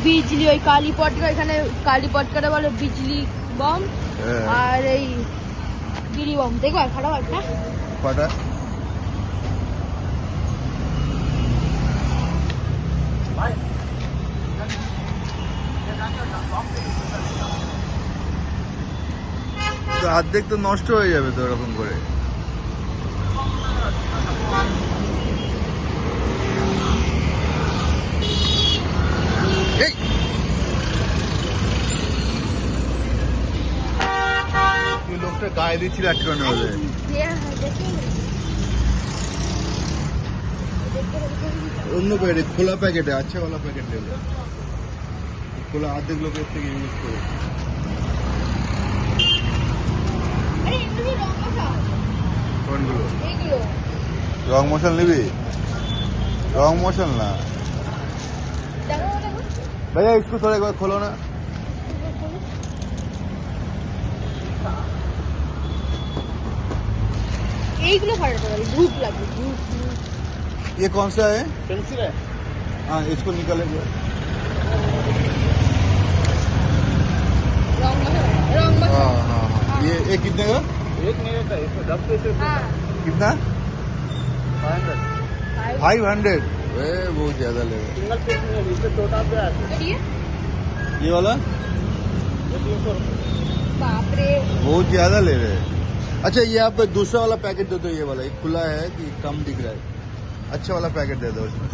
বিজলি ওই কালী পটকা, এখানে কালী পটকাটা বলে বিজলি বম, আর এই বিড়ি বম। দেখো ফাটা ফাটা ফাটা অর্ধেক তো নষ্ট হয়ে যাবে তো এরকম করে। লোকটা গায়ে দিচ্ছিল আটকানো হলে। অন্য প্যাকেটে, খোলা প্যাকেটে, আচ্ছা वाला প্যাকেট দেবে। খোলা অর্ধেক লোক এর থেকে ইউজ করে। কোনগুলো? রং মশলা নিবি? রং মশলা না भैया, इसको थोड़ा एक बार खोलो ना। ये कौन सा है? पेंसिल है। हाँ, इसको निकालेंगे। हाँ हाँ हाँ, ये कितने का? एक नहीं होता, इसको 10 पैसे। कितना? 500। बहुत ज्यादा ले रहे। सिंगल पीस में इससे छोटा पे आता है। ये वाला 300 रुपये। बाप रे, बहुत ज्यादा ले रहे हैं। अच्छा, ये आप दूसरा वाला पैकेट दे दो, ये वाला, ये खुला है कि कम दिख रहा है? अच्छा वाला पैकेट दे दो इसमें।